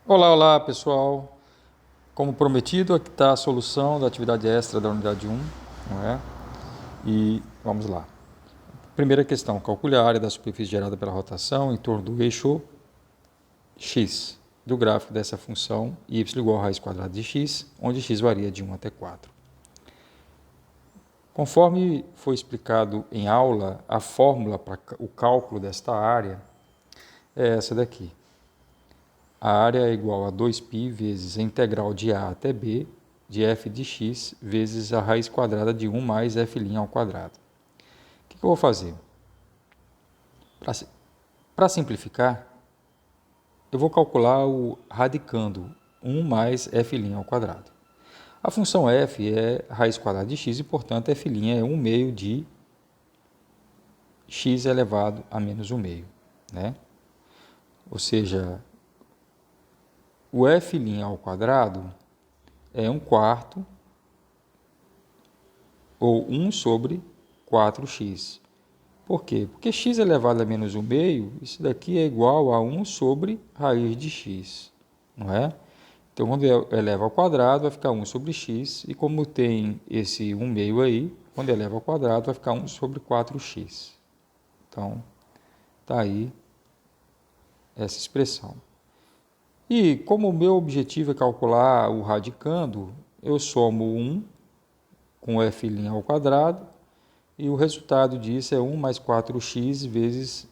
Olá, olá pessoal. Como prometido, aqui está a solução da atividade extra da unidade 1, não é? E vamos lá. Primeira questão: calcule a área da superfície gerada pela rotação em torno do eixo x do gráfico dessa função y igual a raiz quadrada de x, onde x varia de 1 até 4. Conforme foi explicado em aula, a fórmula para o cálculo desta área é essa daqui. A área é igual a 2π vezes a integral de a até b de f de x vezes a raiz quadrada de 1 mais f' ao quadrado. O que eu vou fazer? Para simplificar, eu vou calcular o radicando 1 mais f' ao quadrado. A função f é raiz quadrada de x e, portanto, f' é 1 meio de x elevado a menos 1 meio, né? Ou seja, o f' ao quadrado é 1 quarto ou 1 sobre 4x. Por quê? Porque x elevado a menos 1 meio, isso daqui é igual a 1 sobre raiz de x, não é? Então, quando eu elevo ao quadrado, vai ficar 1 sobre x, e como tem esse 1 meio aí, quando eu elevo ao quadrado, vai ficar 1 sobre 4x. Então, está aí essa expressão. E como o meu objetivo é calcular o radicando, eu somo 1 com f' ao quadrado, e o resultado disso é 1 mais 4x vezes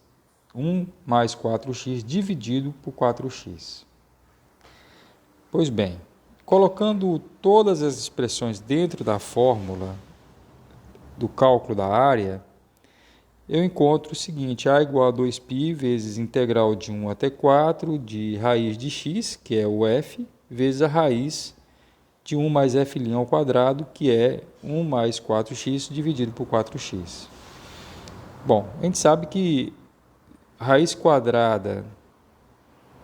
1 mais 4x dividido por 4x. Pois bem, colocando todas as expressões dentro da fórmula do cálculo da área, eu encontro o seguinte: a igual a 2π vezes integral de 1 até 4 de raiz de x, que é o f, vezes a raiz de 1 mais f' ao quadrado, que é 1 mais 4x dividido por 4x. Bom, a gente sabe que raiz quadrada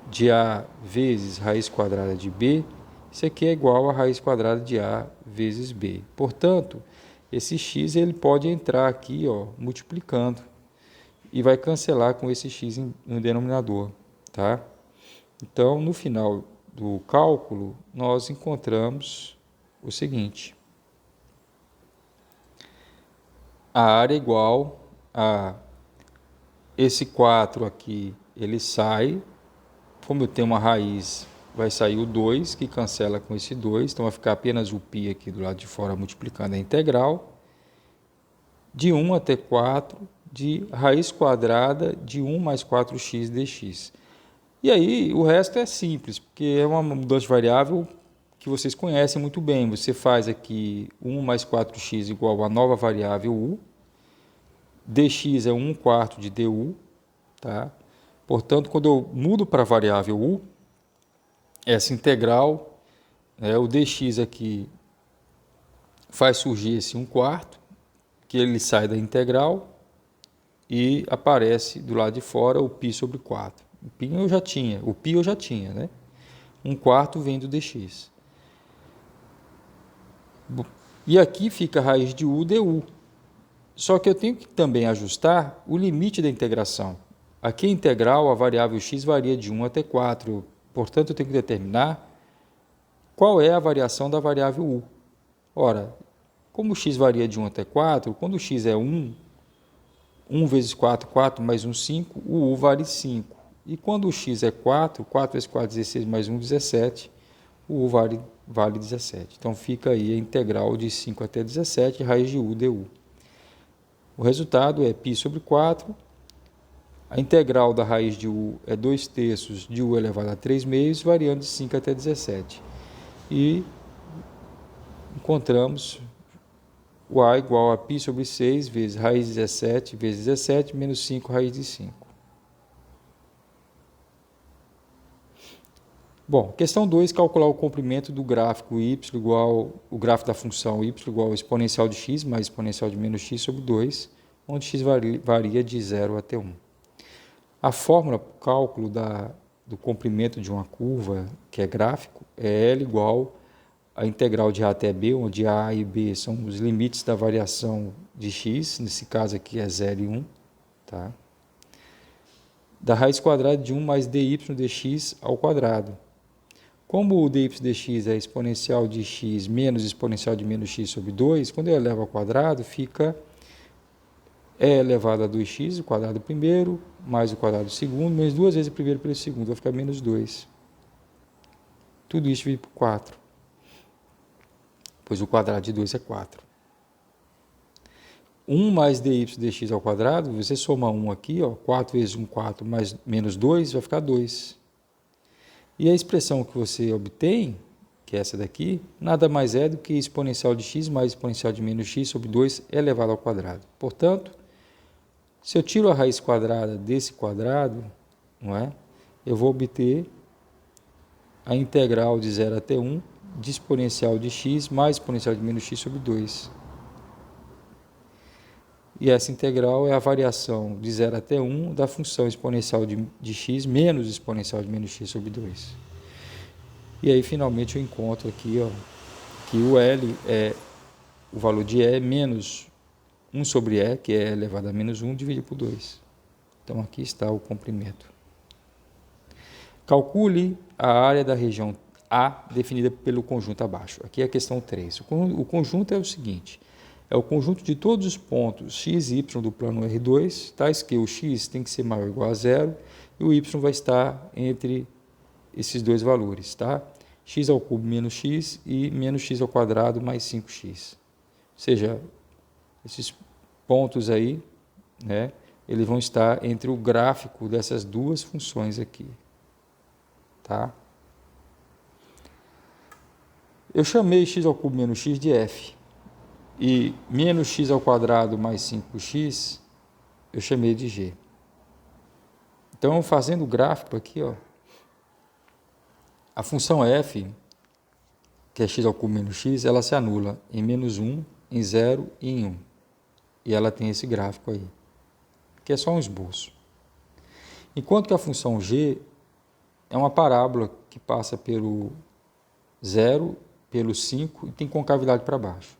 de A vezes raiz quadrada de B, isso aqui é igual a raiz quadrada de A vezes B. Portanto, esse x ele pode entrar aqui, ó, multiplicando, e vai cancelar com esse x no denominador, tá? Então, no final do cálculo, nós encontramos o seguinte: a área é igual a esse 4 aqui, ele sai. Como eu tenho uma raiz, vai sair o 2, que cancela com esse 2, então vai ficar apenas o π aqui do lado de fora multiplicando a integral, de 1 até 4, de raiz quadrada de 1 mais 4x dx. E aí o resto é simples, porque é uma mudança de variável que vocês conhecem muito bem. Você faz aqui 1 mais 4x igual a nova variável u, dx é 1 quarto de du, tá? Portanto, quando eu mudo para a variável u, essa integral, o dx aqui faz surgir esse 1 quarto, que ele sai da integral e aparece do lado de fora o π sobre 4. O π eu já tinha, né? 1 quarto vem do dx. E aqui fica a raiz de u du. Só que eu tenho que também ajustar o limite da integração. Aqui a integral, a variável x varia de 1 até 4. Portanto, eu tenho que determinar qual é a variação da variável u. Ora, como x varia de 1 até 4, quando o x é 1, 1 vezes 4, 4 mais 1, 5, o u vale 5. E quando o x é 4, 4 vezes 4, 16 mais 1, 17, o u vale 17. Então, fica aí a integral de 5 até 17, raiz de u du. O resultado é π sobre 4. A integral da raiz de u é 2 terços de u elevado a 3 meios, variando de 5 até 17. E encontramos o a igual a π sobre 6 vezes raiz de 17 vezes 17 menos 5 raiz de 5. Bom, questão 2, calcular o comprimento do gráfico y igual, o gráfico da função y igual ao exponencial de x mais exponencial de menos x sobre 2, onde x varia de 0 até 1. A fórmula para o cálculo do comprimento de uma curva, que é gráfico, é L igual a integral de A até B, onde A e B são os limites da variação de x, nesse caso aqui é 0 e 1, tá? Da raiz quadrada de 1 mais dy dx ao quadrado. Como o dy dx é exponencial de x menos exponencial de menos x sobre 2, quando eu elevo ao quadrado, fica e elevado a 2x, o quadrado primeiro, mais o quadrado segundo, menos 2 vezes o primeiro pelo segundo, vai ficar menos 2. Tudo isso dividido por 4, pois o quadrado de 2 é 4. 1 mais dy dx ao quadrado, você soma 1 aqui, ó, 4 vezes 1, 4, mais menos 2, vai ficar 2. E a expressão que você obtém, que é essa daqui, nada mais é do que exponencial de x mais exponencial de menos x sobre 2 elevado ao quadrado. Portanto, se eu tiro a raiz quadrada desse quadrado, não é? Eu vou obter a integral de 0 até 1 de exponencial de x mais exponencial de menos x sobre 2. E essa integral é a variação de 0 até 1 da função exponencial de x menos exponencial de menos x sobre 2. E aí, finalmente, eu encontro aqui, ó, que o L é o valor de E menos 1 sobre E, que é elevado a menos 1, dividido por 2. Então, aqui está o comprimento. Calcule a área da região A definida pelo conjunto abaixo. Aqui é a questão 3. O conjunto é o seguinte: é o conjunto de todos os pontos x e y do plano R2, tais que o x tem que ser maior ou igual a 0 e o y vai estar entre esses dois valores, tá? X ao cubo menos x e menos x ao quadrado mais 5x. Ou seja, esses pontos aí, né, eles vão estar entre o gráfico dessas duas funções aqui. Tá? Eu chamei x ao cubo menos x de f e menos x ao quadrado mais 5x eu chamei de g. Então, fazendo o gráfico aqui, ó, a função f, que é x ao cubo menos x, ela se anula em menos 1, em 0 e em 1. E ela tem esse gráfico aí, que é só um esboço. Enquanto que a função g é uma parábola que passa pelo 0, pelo 5 e tem concavidade para baixo.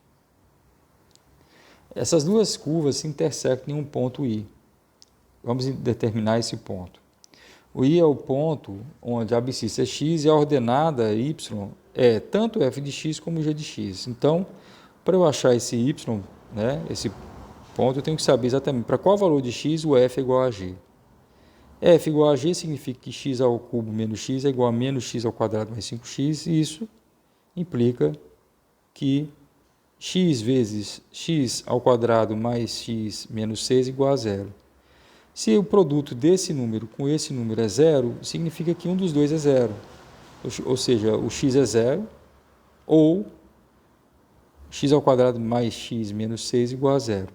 Essas duas curvas se intersectam em um ponto I. Vamos determinar esse ponto. O I é o ponto onde a abscissa é x e a ordenada y é tanto f de x como g de x. Então, para eu achar esse y, né, esse ponto, eu tenho que saber exatamente para qual valor de x o f é igual a g. F igual a g significa que x ao cubo menos x é igual a menos x ao quadrado mais 5x, e isso implica que x vezes x ao quadrado mais x menos 6 é igual a 0. Se o produto desse número com esse número é 0, significa que um dos dois é 0. Ou seja, o x é 0 ou x ao quadrado mais x menos 6 é igual a 0.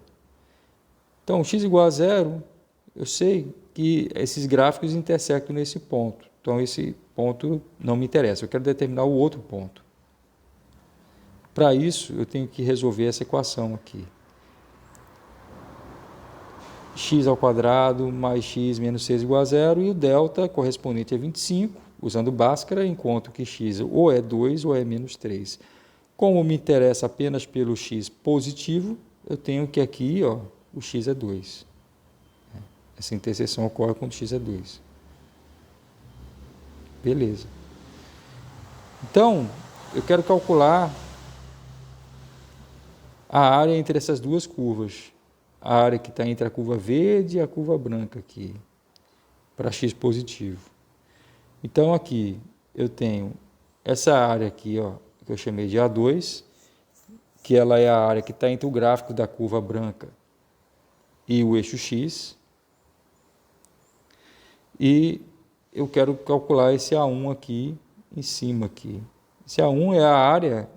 Então, x igual a 0, eu sei que esses gráficos intersectam nesse ponto. Então, esse ponto não me interessa. Eu quero determinar o outro ponto. Para isso, eu tenho que resolver essa equação aqui. X ao quadrado mais x menos 6 igual a 0 e o delta correspondente a 25, usando Bhaskara, encontro que x ou é 2 ou é menos 3. Como me interessa apenas pelo x positivo, eu tenho que aqui, ó, o x é 2. Essa interseção ocorre quando x é 2. Beleza. Então, eu quero calcular a área entre essas duas curvas. A área que está entre a curva verde e a curva branca aqui, para x positivo. Então, aqui eu tenho essa área aqui, ó, que eu chamei de A2, que ela é a área que está entre o gráfico da curva branca e o eixo x. E eu quero calcular esse A1 aqui em cima aqui. Esse A1 é a área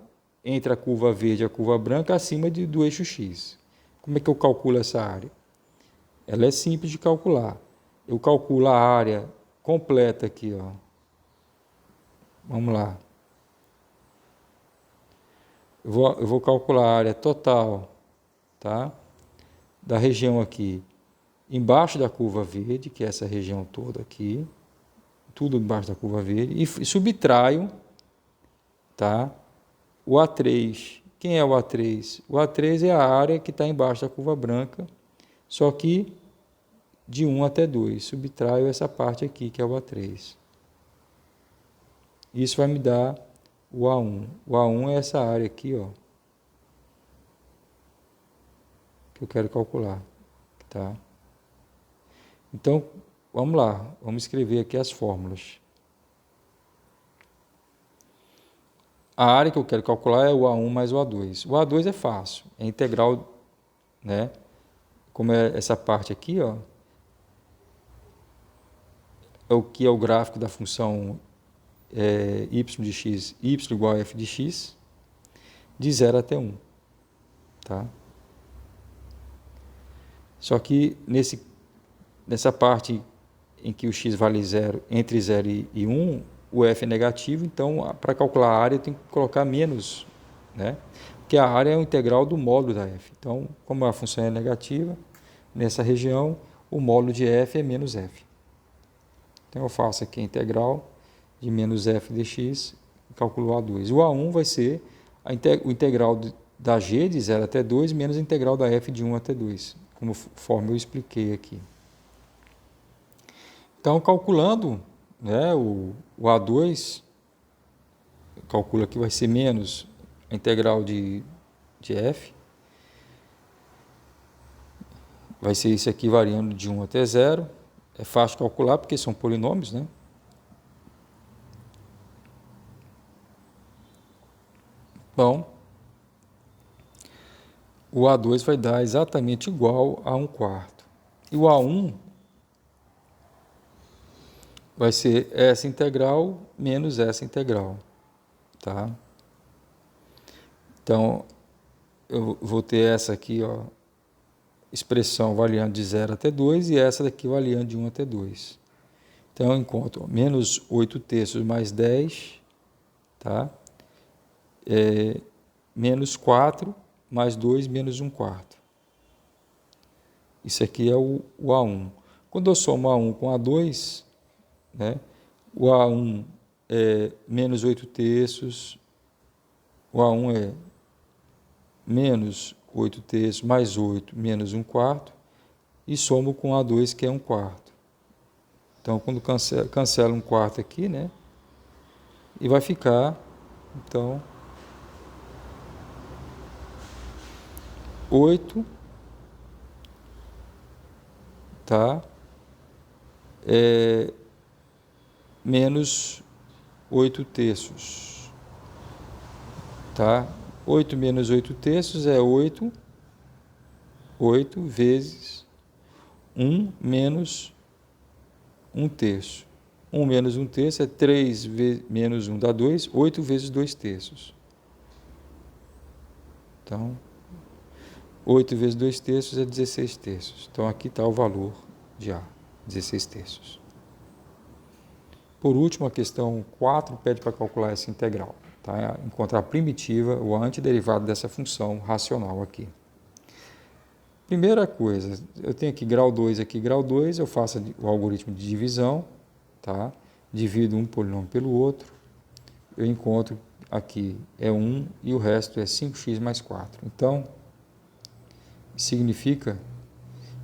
entre a curva verde e a curva branca acima do eixo x. Como é que eu calculo essa área? Ela é simples de calcular. Eu calculo a área completa aqui, ó. Vamos lá. Eu vou calcular a área total, tá? Da região aqui, embaixo da curva verde, que é essa região toda aqui, tudo embaixo da curva verde, e subtraio, tá? O A3. Quem é o A3? O A3 é a área que está embaixo da curva branca, só que de 1 até 2. Subtraio essa parte aqui, que é o A3. Isso vai me dar o A1. O A1 é essa área aqui, ó, que eu quero calcular, tá? Então, vamos lá, vamos escrever aqui as fórmulas. A área que eu quero calcular é o A1 mais o A2. O A2 é fácil, é integral, né? Como é essa parte aqui, ó, é o que é o gráfico da função y de x, y igual a f de x, de 0 até 1, tá? Só que nessa parte em que o x vale 0, entre 0 e 1, o f é negativo, então para calcular a área eu tenho que colocar menos, né? Porque a área é o integral do módulo da f. Então, como a função é negativa, nessa região, o módulo de f é menos f. Então eu faço aqui a integral de menos f de x e calculo o A2. O A1 vai ser o integral da g de 0 até 2 menos a integral da f de 1 até 2, conforme eu expliquei aqui. Então, calculando, né, o A2, calcula que vai ser menos a integral de f, vai ser isso aqui variando de 1 até 0. É fácil calcular porque são polinômios, né? Bom, o A2 vai dar exatamente igual a 1/4. E o A1 vai ser essa integral menos essa integral, tá? Então, eu vou ter essa aqui, ó, expressão variando de 0 até 2 e essa daqui variando de 1 até 2. Então, eu encontro menos 8/3 mais 10, tá? Menos 4 mais 2 menos 1/4. Isso aqui é o A1. Quando eu somo A1 com A2, né, o A1 é menos 8/3, o A1 é menos 8/3 mais 8 menos 1/4 e somo com A2 que é 1/4. Então, quando cancela 1/4 aqui, né, e vai ficar, então, 8, tá? Menos 8/3, tá? 8 menos 8/3 é 8, 8 vezes 1 menos 1/3. 1 menos 1/3 é 3 menos 1 dá 2, 8 vezes 2/3. Então, 8 vezes 2/3 é 16/3. Então, aqui está o valor de A, 16/3. Por último, a questão 4 pede para calcular essa integral, tá? Encontrar a primitiva, o antiderivado dessa função racional aqui. Primeira coisa, eu tenho aqui grau 2, eu faço o algoritmo de divisão, tá? Divido um polinômio pelo outro, eu encontro aqui é 1 e o resto é 5x mais 4. Então, significa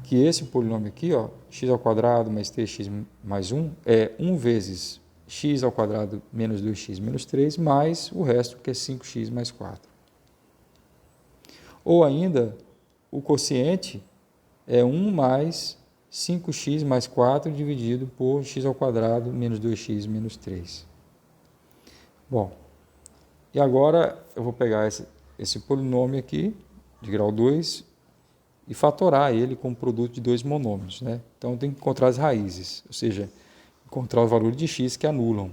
que esse polinômio aqui, ó, x ao quadrado mais 3x mais 1, é 1 vezes x ao quadrado menos 2x menos 3, mais o resto que é 5x mais 4. Ou ainda, o quociente é 1 mais 5x mais 4 dividido por x ao quadrado menos 2x menos 3. Bom, e agora eu vou pegar esse polinômio aqui, de grau 2, e fatorar ele com o produto de dois monômios, né? Então, tem que encontrar as raízes, ou seja, encontrar o valor de x que anulam.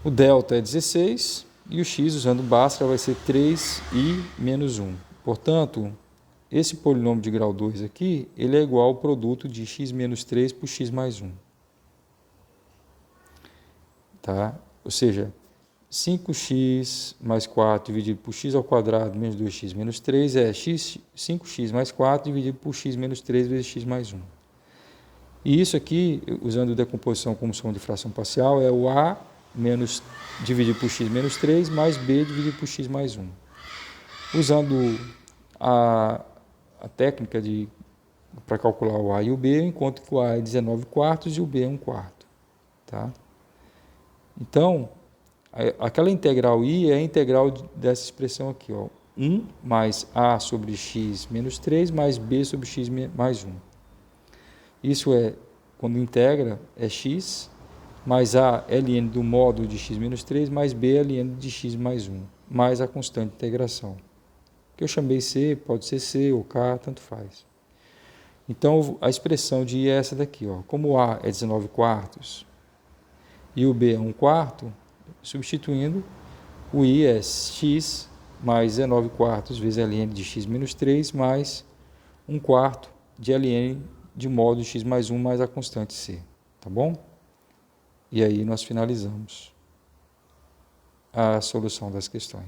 O delta é 16 e o x, usando Bhaskara, vai ser 3i menos 1. Portanto, esse polinômio de grau 2 aqui, ele é igual ao produto de x menos 3 por x mais 1. Tá? Ou seja, 5x mais 4 dividido por x ao quadrado menos 2x menos 3 é 5x mais 4 dividido por x menos 3 vezes x mais 1. E isso aqui, usando decomposição como soma de fração parcial, é o a menos dividido por x menos 3 mais b dividido por x mais 1. Usando a técnica para calcular o a e o b, eu encontro que o a é 19/4 e o b é 1/4. Tá? Então, aquela integral I é a integral dessa expressão aqui, ó, 1 mais A sobre x menos 3 mais B sobre x mais 1. Isso é, quando integra, é x mais A ln do módulo de x menos 3 mais B ln de x mais 1, mais a constante de integração. Que eu chamei C, pode ser C ou K, tanto faz. Então, a expressão de I é essa daqui, ó. Como o A é 19 quartos e o B é 1 quarto, substituindo, o I é x mais 19 quartos vezes ln de x menos 3 mais 1 quarto de ln de módulo de x mais 1 mais a constante C. Tá bom? E aí nós finalizamos a solução das questões.